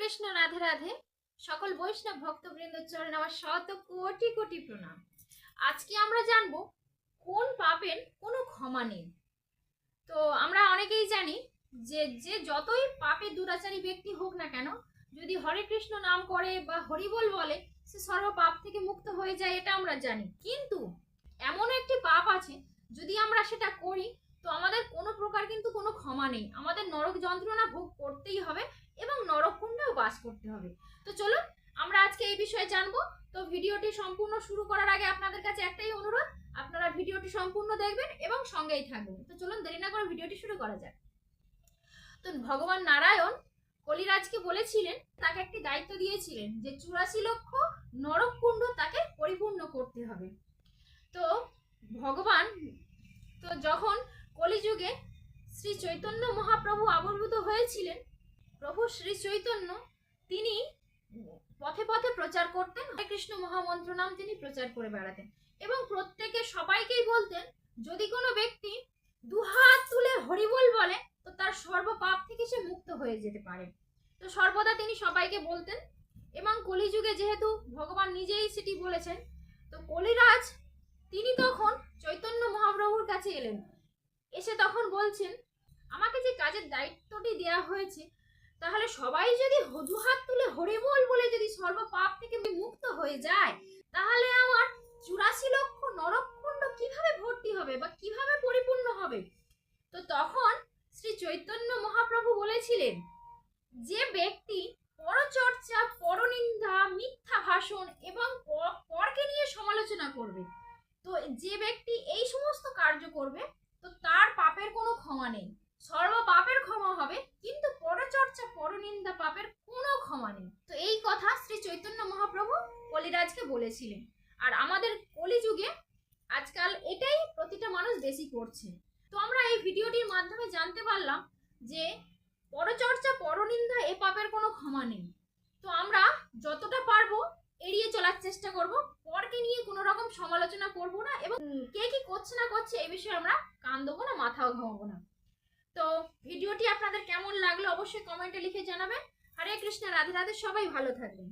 কৃষ্ণ, রাধে রাধে। সকল বৈষ্ণব ভক্তবৃন্দের চরণে আমার শত কোটি কোটি প্রণাম। আজকে আমরা জানবো কোন পাপের কোনো ক্ষমা নেই। তো আমরা অনেকেই জানি যে যে যতই পাপে দুরাচারী ব্যক্তি হোক না কেন, যদি হরে কৃষ্ণ নাম করে বা হরিবল বলে, সে সর্ব পাপ থেকে মুক্ত হয়ে যায়, এটা আমরা জানি। কিন্তু এমন একটি পাপ আছে, যদি আমরা সেটা করি তো আমাদের কোনো প্রকার কিন্তু কোনো ক্ষমা নেই, আমাদের নরক যন্ত্রণা ভোগ করতেই হবে এবং নরককুণ্ডেও বাস করতে হবে। তো চলুন আমরা আজকে এই বিষয়ে জানবো। তো ভিডিওটি সম্পূর্ণ শুরু করার আগে আপনাদের কাছে একটাই অনুরোধ, আপনারা ভিডিওটি সম্পূর্ণ দেখবেন এবং সঙ্গেই থাকবেন। তো চলুন দেরি না করে ভিডিওটি শুরু করা যাক। তো ভগবান নারায়ণ কলিরাজকে বলেছিলেন, তাকে একটি দায়িত্ব দিয়েছিলেন যে 84 লক্ষ নরককুণ্ড তাকে পরিপূর্ণ করতে হবে। তো ভগবান তো যখন কলিযুগে শ্রী চৈতন্য মহাপ্রভু আবির্ভূত হয়েছিলেন, প্রভু শ্রী চৈতন্য তিনি পথে পথে প্রচার করতেন, হরে কৃষ্ণ মহামন্ত্র নাম তিনি প্রচার করে বেড়াতেন এবং প্রত্যেকে সবাইকেই বলতেন, যদি কোনো ব্যক্তি দুহাত তুলে হরিবল বলে তো তার সর্বপাপ থেকে সে মুক্ত হয়ে যেতে পারে। তো সর্বদা তিনি সবাইকে বলতেন এবং কলিযুগে যেহেতু ভগবান নিজেই সেটি বলেছেন, তো কলিরাজ তিনি তখন চৈতন্য মহাপ্রভুর কাছে এলেন, এসে তখন বলছেন, আমাকে যে কাজের দায়িত্বটি দেওয়া হয়েছে, তাহলে সবাই যদি দুহাত তুলে হরিবল বলে যদি সর্বপাপ থেকে মুক্ত হয়ে যায়, তাহলে আমার 84 লক্ষ নরককুণ্ড কিভাবে ভর্তি হবে বা কিভাবে পরিপূর্ণ হবে? তো তখন শ্রী চৈতন্য মহাপ্রভু বলেছিলেন, যে ব্যক্তি পরচর্চা, পরনিন্দা, মিথ্যা ভাষণ এবং পরকে নিয়ে সমালোচনা করবে, তো যে ব্যক্তি এই সমস্ত কার্য করবে তো তার পাপের কোনো ক্ষমা নেই, সর্ব পাপের ক্ষমা হবে, কিন্তু পরচর্চা, পরনিন্দা পাপের কোনো ক্ষমা নেই। তো এই কথা শ্রী চৈতন্য মহাপ্রভু কলিরাজকে বলেছিলেন। আর আমাদের কলিযুগে আজকাল এটাই প্রতিটা মানুষ বেশি করছে। তো আমরা এই ভিডিওটির মাধ্যমে জানতে পারলাম যে পরচর্চা, পরনিন্দা এ পাপের কোনো ক্ষমা নেই। তো আমরা যতটা পারবো এড়িয়ে চলার চেষ্টা করব, পরকে নিয়ে কোনো রকম সমালোচনা করব না এবং কে কি করছে না করছে এই বিষয়ে আমরা কান দেবো না, মাথাও ঘামাবো না। তো ভিডিওটি আপনাদের কেমন লাগলো অবশ্যই কমেন্টে লিখে জানাবেন। হরে কৃষ্ণ, রাধে রাধে, সবাই ভালো থাকবেন।